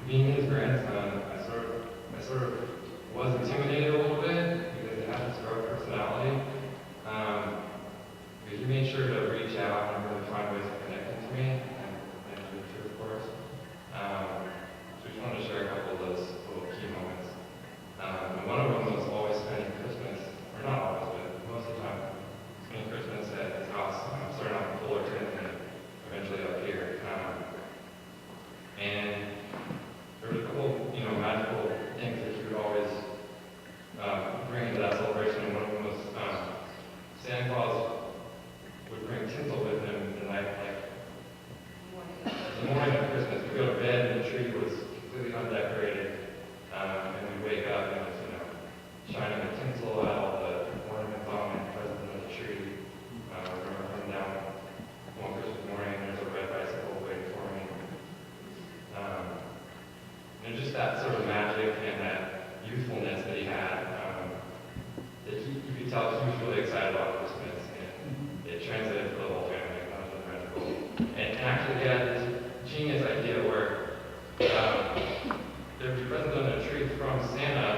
Being his grandson, I sort of was intimidated a little bit because he had this rough personality. But he made sure to reach out and really find ways of connecting to me, and me too, of course. So we just wanted to share a couple of those little key moments. And one of them was always spending Christmas, or not always, but most of the time, spending Christmas at his house. Starting off in Fullerton and eventually up here. And there was a couple, magical things that he would always bring into that celebration. And one of them was Santa Claus would bring tinsel with him the night, the morning of Christmas. We'd go to bed and the tree was completely undecorated, and we'd wake up and it was, shining the tinsel out, all the ornaments on and presents on the tree. I remember coming down one Christmas morning and there's a red bicycle waiting for me. And just that sort of magic and that youthfulness that he had, that you could tell he was really excited about Christmas, and it translated for the whole family. That was really magical. And actually he had this genius idea where there would be presents under a tree from Santa.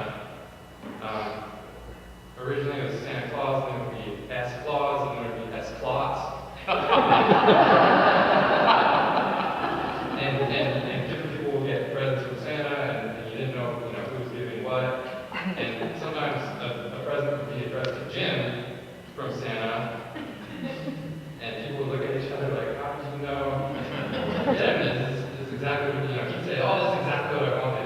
Originally it was Santa Claus, then it would be S Claus, and then it would be S Claus. and different people would get presents from Santa, and you didn't know, who was giving what. And sometimes a present would be addressed to Jim from Santa, and people would look at each other like, how did you know? Jim, this is exactly what, he'd say, oh, this is exactly what I wanted.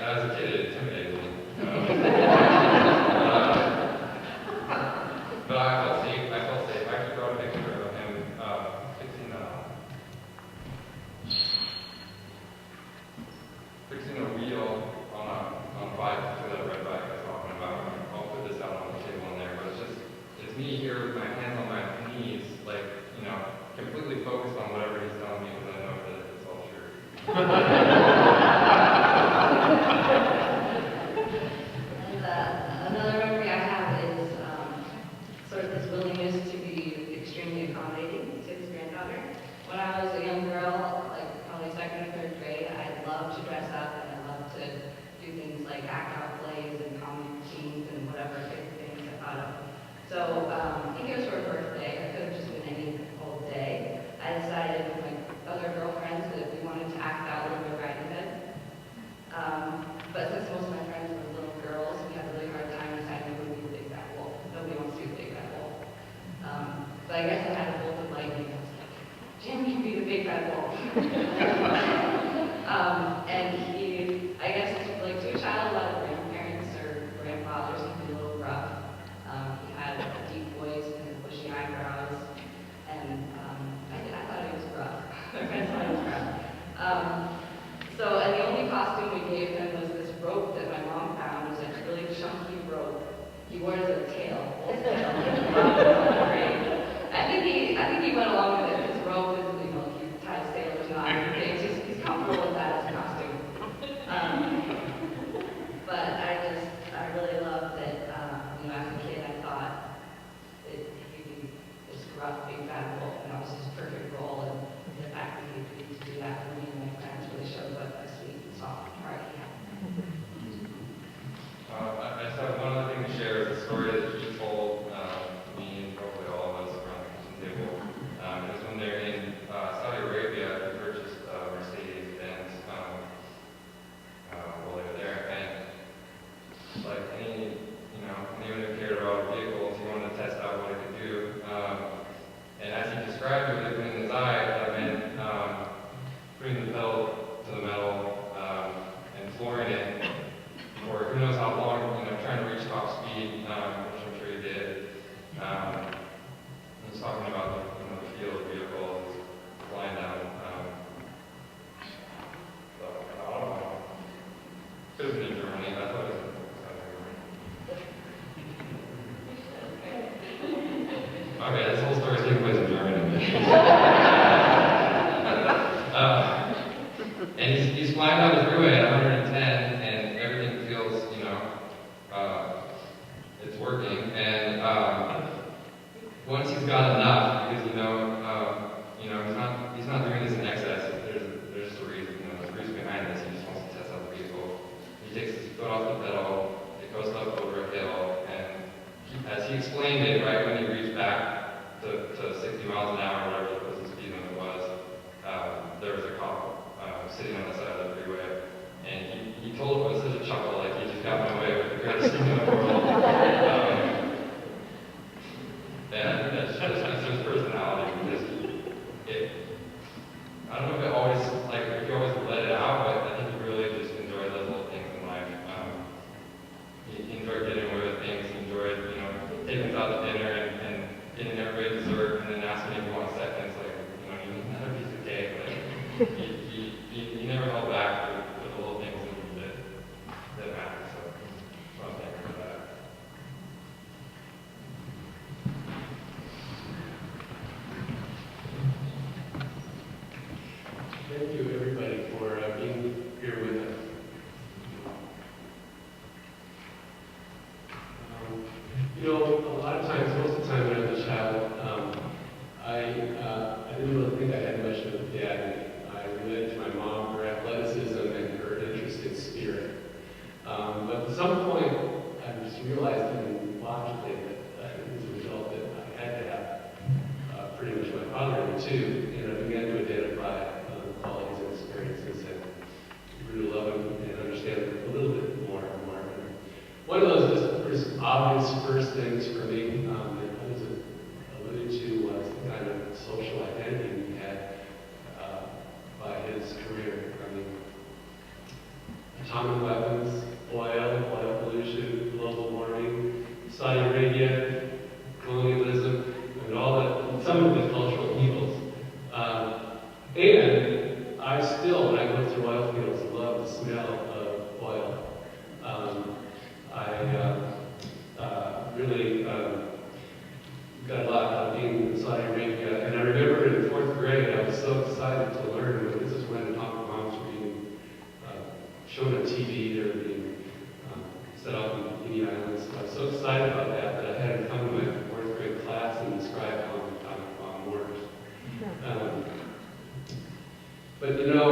As a kid, it intimidated me. But I felt safe. I actually brought a picture of him fixing a wheel on a bike, for that red bike I was talking about. I'll put this out on the table in there, but it's me here with my hands Another memory I have is sort of his willingness to be extremely accommodating to his granddaughter. When I was a young girl, like probably second or third grade, I loved to dress up and I loved to do things like act out plays and comedy routines and whatever different things I thought of. So I think it was for her birthday. It could have just been any old day. I decided with my other girlfriends that we wanted to act out Little Red Riding Hood. But since most of my friends were little girls, we had a really hard time deciding who would be the big bad wolf. Nobody wants to be the big bad wolf. So I guess I had a bolt of lightning. I was like, Jim, you be the big bad wolf. And he, I guess, like to a child, a lot of grandparents or grandfathers, he'd be a little rough. He had a deep voice and bushy eyebrows, and I thought he was rough. My friends thought he was rough. And the only costume we gave him was this rope that my mom found. It was like a really chunky rope. He wore it as a tail. I think he went along with it. His rope is, he ties sailors knots and things. He's comfortable with that as a costume. But I really loved that, as a kid, I thought that he'd be this rough, big bad wolf, and that was his perfect role. And the fact that he agreed to do that for me and my friends really shows what a sweet and soft heart he had. I just have one other thing to share. Is a story that he told me and probably all of us around the kitchen table. It was when they're in Saudi Arabia, they purchased Mercedes-Benz while they were there, and like anyone who cared about vehicles, he wanted to test out what it could do. And as he described it, with it in his eye, that meant putting the pedal to the metal and flooring it for who knows how long, trying to reach top speed, which I'm sure he did. He was talking about the field vehicles flying down. So I don't know. Could have been in Germany. I thought it was okay, this whole story is taking place in Germany. And he's flying down the freeway at 110, and everything feels, it's working. And once he's got enough, because he's not doing this in excess. There's just a reason, there's a reason behind this. He just wants to test out the vehicle. He takes his foot off the pedal. It goes up over a hill, and as he explained it, right when he reached back to 60 miles an hour, whatever the speed limit was, there was a cop sitting on the side of the freeway, and he told him with such a chuckle, like he just got my way with the greatest thing in the world. And I think that's his personality, because I don't know if it always, if you always let it out, but I think he really just enjoyed those little things in life. He enjoyed getting away with things. He enjoyed, taking us out to dinner and getting everybody dessert, and then asking if you want seconds, you need another piece of cake. He never held back with the little things that matter. So I want to thank him for that. Thank you, everybody, for being here with us. A lot of times, most of the time when I was a child, I didn't really think I had much of a dad. I related to my mom, her athleticism, and her interest in spirit. But at some point, I just realized, even logically, that as a result, that I had to have pretty much my father in too, and I began to identify qualities and experiences and grew to love him and understand him a little bit more and more. And one of those obvious first things for me that I was alluded to was the kind of social identity he had by his career. Atomic weapons, oil pollution, global warming, Saudi Arabia, colonialism, and some of the cultural evils. And I still, when I go through oil fields, love the smell of oil. I really got a lot out of being in Saudi Arabia. And I remember in 4th grade, I was so excited to learn that this is when atomic bombs were shown on TV. They were being set up in Bikini Islands. I was so excited about that I had him come to my 4th grade class and describe how the bomb worked. But you know,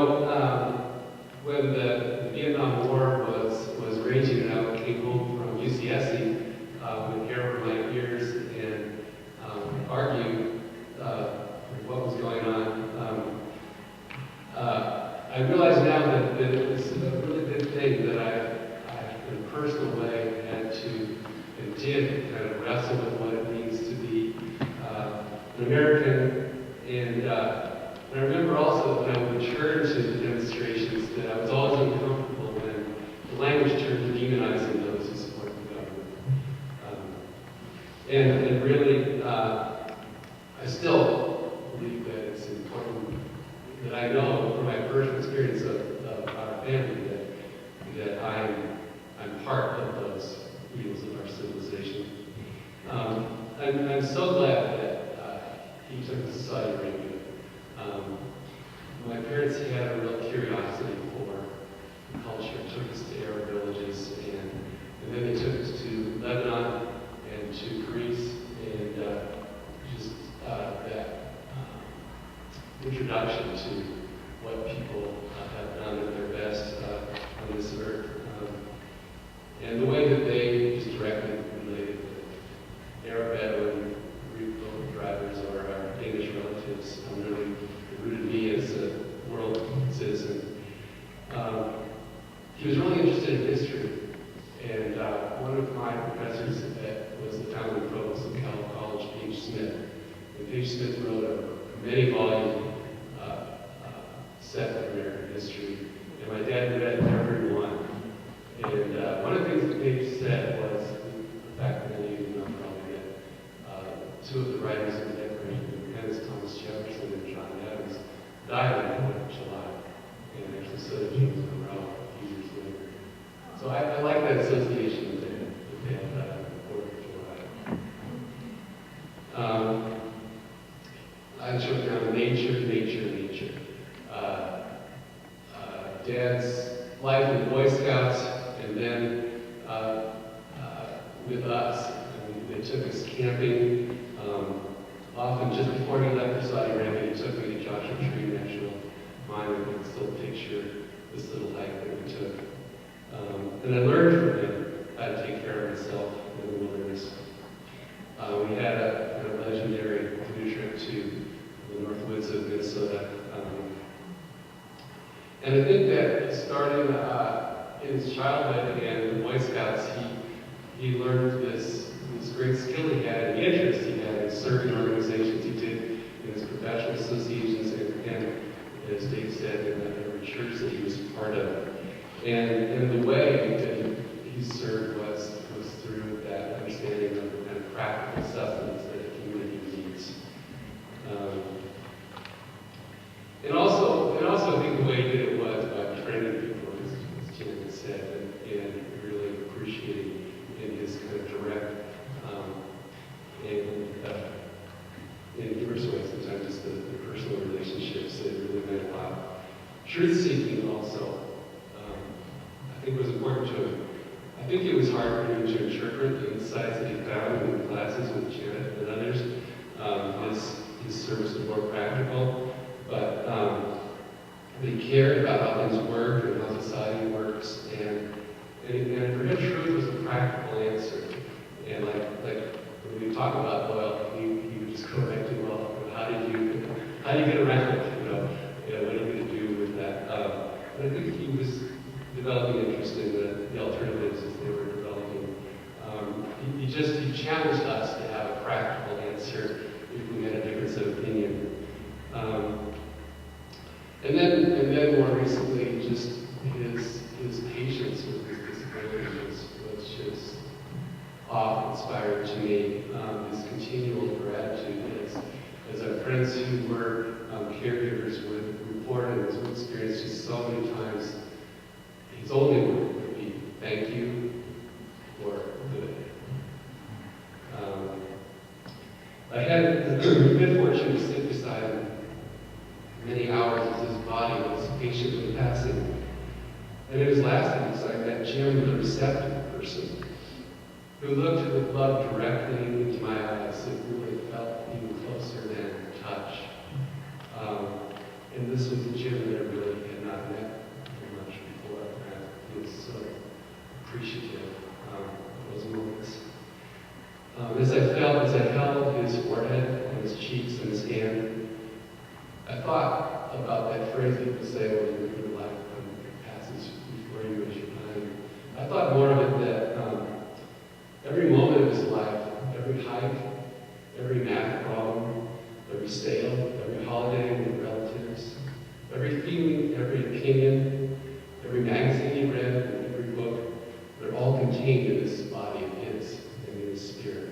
when the Vietnam War was raging, and I came home from UCSC with hair over my ears and argue what was going on. I realize now that this is a really big thing that I, in a personal way, had to and did kind of wrestle with what it means to be an American. And I remember also when I would return to the demonstrations that I was always uncomfortable when the language turned to demonizing those who support the government. And really, I still believe that it's important that I know from my personal experience of our family that I'm part of those wheels of our civilization. I'm so glad that he took us to Saudi Arabia. My parents had a real curiosity for the culture, took us to Arab villages, and then they took us to Lebanon and to Greece, and just that introduction to what people have done at their best on this earth, and the way that they just directly related to Arab Bedouin boat drivers or our Danish relatives really rooted me as a world citizen. He was really interested in history, and one of my professors was the founding provost of Cal College, Paige Smith. And Paige Smith wrote a many-volume set of American history, and my dad read every one. And one of the things that Paige said was the fact that many of you know probably that 2 of the writers of the Declaration of Independence, Thomas Jefferson and John Adams, died on the 4th of July, and actually so did James Monroe a few years later. So I like that association that they had died on the 4th of July. I showed down nature. Dad's life in the Boy Scouts, and then with us. They took us camping. Often just before he left for Saudi Arabia, he took me to Joshua Tree National Mine, and we can still picture this little hike that we took. And I learned from him how to take care of myself in the wilderness. We had a kind of legendary canoe trip to the north woods of Minnesota. And I think that starting in his childhood and in the Boy Scouts, he learned this great skill he had and the interest he had in serving organizations. He did in his professional associations and as Dave said, in every church that he was part of. And the way that he served was through that understanding of the kind of practical sustenance that a community needs. And also I think the way he did it was by training people, as Jen had said, and really appreciating in his kind of direct and in numerous ways, sometimes just the personal relationships that really meant a lot. Truth-seeking also, I think was important to him. I think it was hard for him to interpret the insights that he found in the classes with Janet and others. His service was more practical, but he cared about how things work and how society works, and for him, truth was a practical answer. And like when we talk about oil, he would just go right to, well, how do you get around it? What are you going to do with that? But I think he was developing interest in the alternatives as they were developing. He challenged us to have a practical answer if we had a difference of opinion. And then more recently, just his patience with his disability was just awe-inspiring to me. His continual gratitude as our friends who were caregivers would report on his experience just so many times. His only word would be, thank you, or good. I had the good fortune to sit beside him many hours as his body was patiently passing. And it was lasting because I met Jim, the receptive person, who looked with love directly into my eyes. It really felt even closer than touch. And this was a Jim that I really had not met very much before. And he was so appreciative of those moments. As I held his forehead and his cheeks and his hand, I thought about that phrase people say when your life passes before you as your time. I thought more of it that every moment of his life, every hike, every math problem, every sale, every holiday with relatives, every feeling, every opinion, every magazine he read, and every book, they're all contained in this body of his and in his spirit.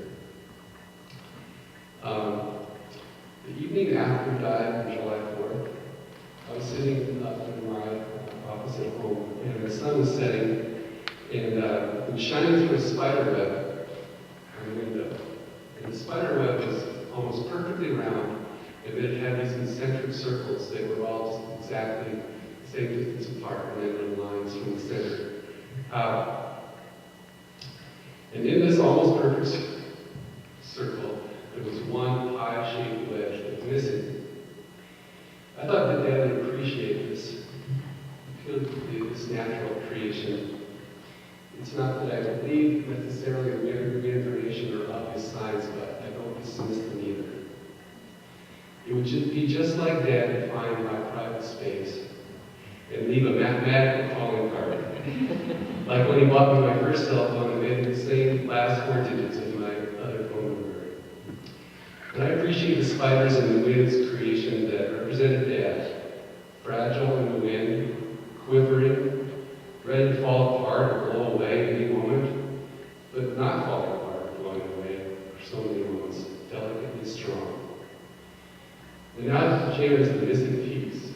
The evening after he died on July 4th, I was sitting up in my office at home, and the sun was setting, and it was shining through a spider web on the window. And the spider web was almost perfectly round, and it had these concentric circles that were all just exactly the same distance apart, and then little lines from the center out. And in this almost perfect circle, there was one pie-shaped wedge that was missing. I thought that Dad would appreciate this, this natural creation. It's not that I believe necessarily in reincarnation or obvious signs, but I don't dismiss them either. It would be just like Dad to find my private space and leave a mathematical calling card. Like when he bought me my first cell phone and made the same last 4 digits as my other phone number. And I appreciate the spiders and the wind's creation that represented Dad, fragile in the wind, quivering, ready to fall apart or blow away any moment, but not falling apart or blowing away for so many moments, delicately strong. And now Jim is the missing piece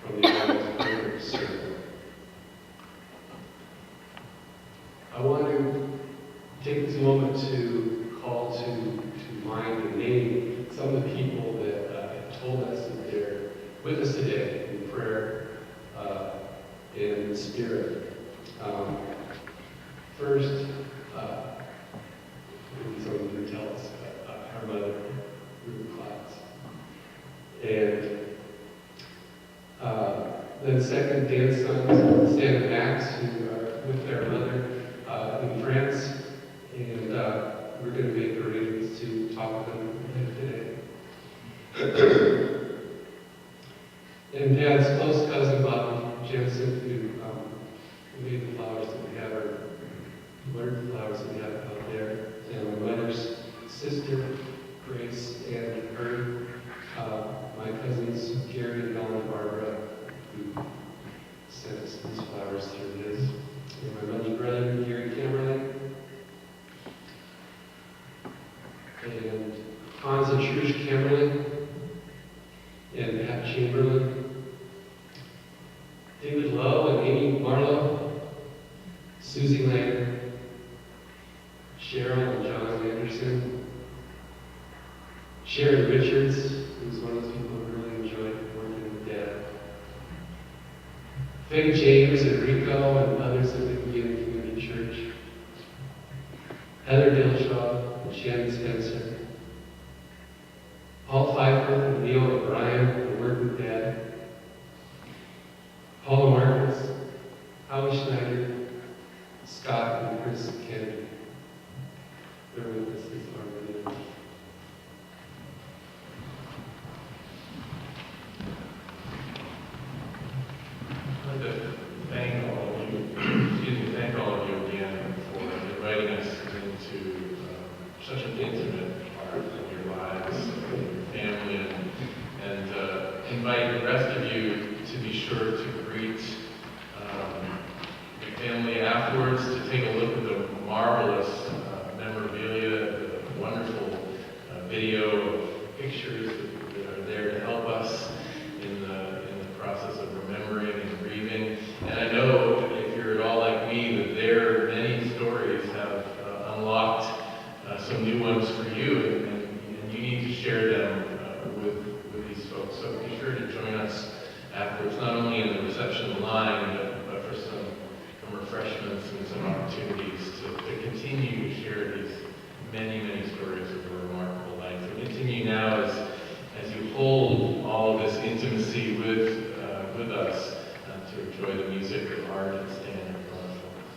from the almost perfect circle. I want to take this moment to call to mind and name some of the people that have told us that they're with us today in prayer and in spirit. First, maybe someone can tell us about our mother, Ruth Klotz. And then second, Dan's sons, Stan and Max, who are with their mother in France. And we're going to make arrangements to talk with them today. And Dad's close cousin, Bobby Jensen, who made the flowers that we have, or learned the flowers that we have out there. And my mother's sister, Grace, and her, my cousins, Gary and Ellen and Barbara, who sent us these flowers through his. And my mother's brother, Gary Cameron. And Hans and Trish Cameron, and Pat Chamberlain, David Lowe and Amy Marlowe, Susie Lang, Cheryl and John Anderson, Sharon Richards, who's one of those people who really enjoyed working with Dad, Faye James and Rico and others at the Beginning Community Church, Heather Dilshaw and Shannon Spencer, Paul Pfeiffer and Neil O'Brien, who worked with Dad, Paula Marcus, Howie Schneider, Scott and Chris Kennedy. They're with us this morning. I'd like to thank all of you, thank all of you again for inviting us into such an intimate part of your lives, of your family, and invite the rest of you to be sure to greet your family afterwards, to take a look at the marvelous memorabilia, the wonderful video of pictures that are there to help us in the process of remembering and grieving. And I know if you're at all like me, that there are many stories have unlocked some new ones for you, and you need to share them with these folks. So be sure to join us afterwards, not only in the reception line, but for some many, many stories of a remarkable life. So continue now as you hold all of this intimacy with us to enjoy the music of art and stand in front of us.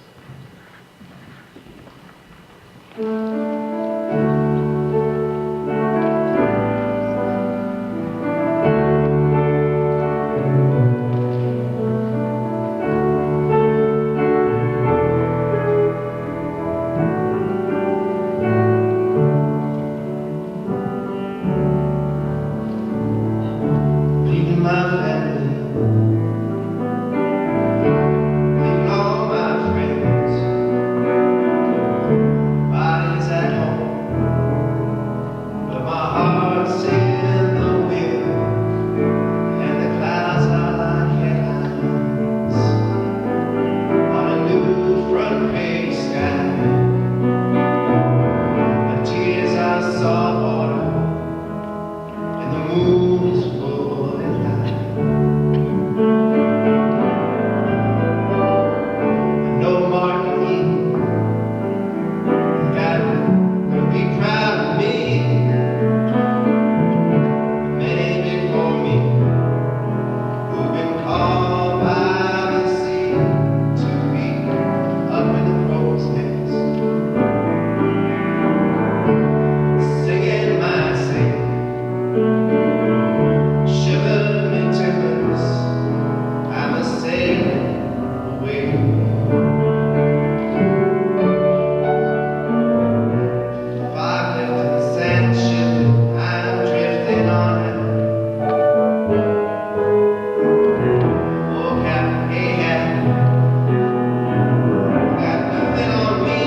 Leaving my family, leaving all my friends, bodies at home, but my heart's in the wind, and the clouds are like headlines on a new front page sky. My tears are salt water, and the moon is full and high. I know Martin Eden, God will be proud of me. The many before me who've been called by the sea to be up in the crow's nest, singing my sing. Shiver me timbers, I'm a sailing away. Fog lifting, sand shifting, I'm drifting on it. Oh, Captain Ahab, got nothing on me.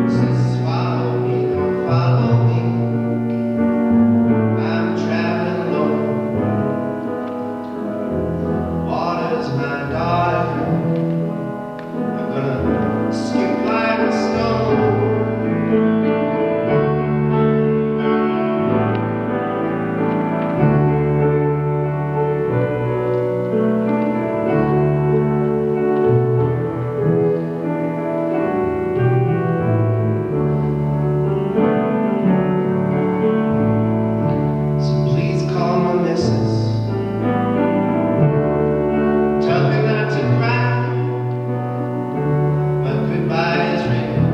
So swallow me, don't follow me. I'm traveling low. Water's my daughter. I'm gonna skip like a stone. So please call my missus. Tell her not to cry. My goodbye is written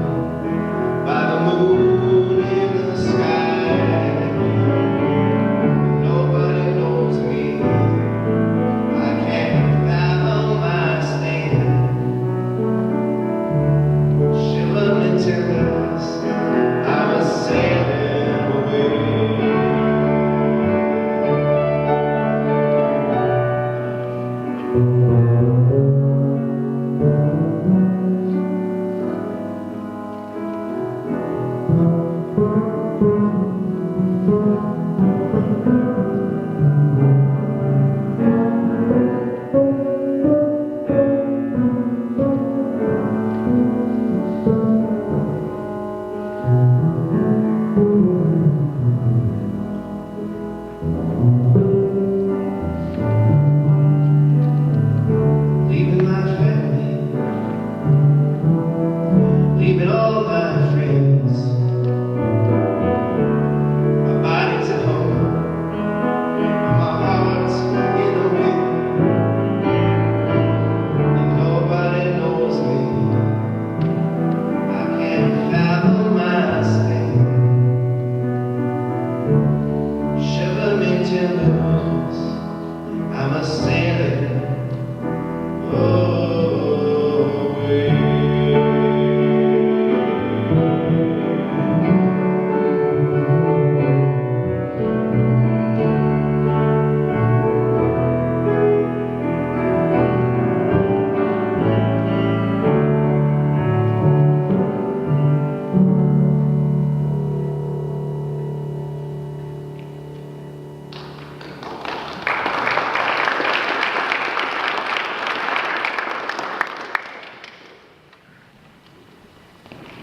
by the moon in the sky. Nobody knows me. I can't fathom my stand. Shiver me timbers, I was sailing away. Leaving my family, leaving all my friends, my body's at home, and my heart's in the wind, and nobody knows me. I can't fathom my stand. Shiver me timbers, I'm a sailing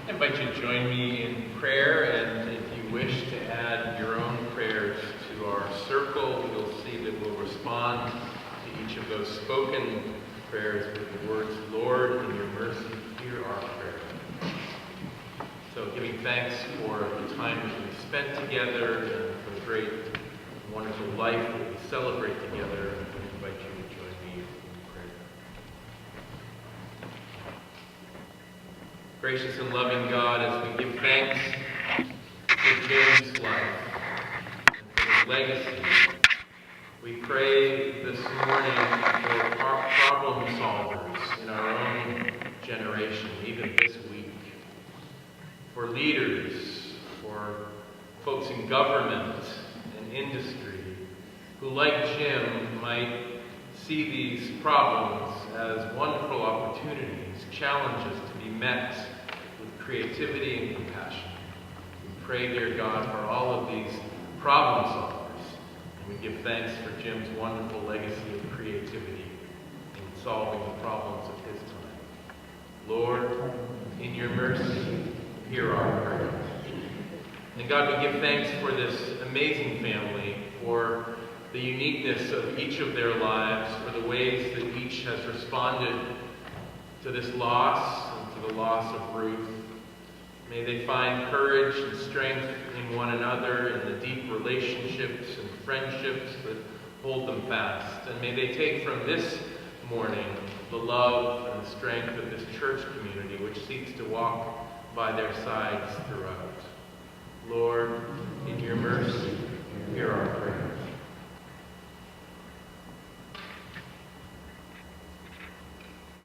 I invite you to join me in prayer, and if you wish to add your own prayers to our circle, you'll see that we'll respond to each of those spoken prayers with the words, Lord, in your mercy, hear our prayer. giving thanks for the time that we've spent together and for the great, wonderful life that we celebrate together. I invite you to join me in prayer. Gracious and loving God, as we give thanks for Jim's life and for his legacy, we pray this morning for our problem solvers in our own generation, even this week, for leaders, for folks in government and industry who, like Jim, might see these problems as wonderful opportunities, challenges to be met with creativity and compassion. We pray, dear God, for all of these problem solvers, and we give thanks for Jim's wonderful legacy of creativity in solving the problems of his time. Lord, in your mercy, hear our prayer. And God, we give thanks for this amazing family, for the uniqueness of each of their lives, for the ways that each has responded to this loss and to the loss of Ruth. May they find courage and strength in one another, in the deep relationships and friendships that hold them fast. And may they take from this morning the love and the strength of this church community which seeks to walk by their sides throughout. Lord, in your mercy, hear our prayer.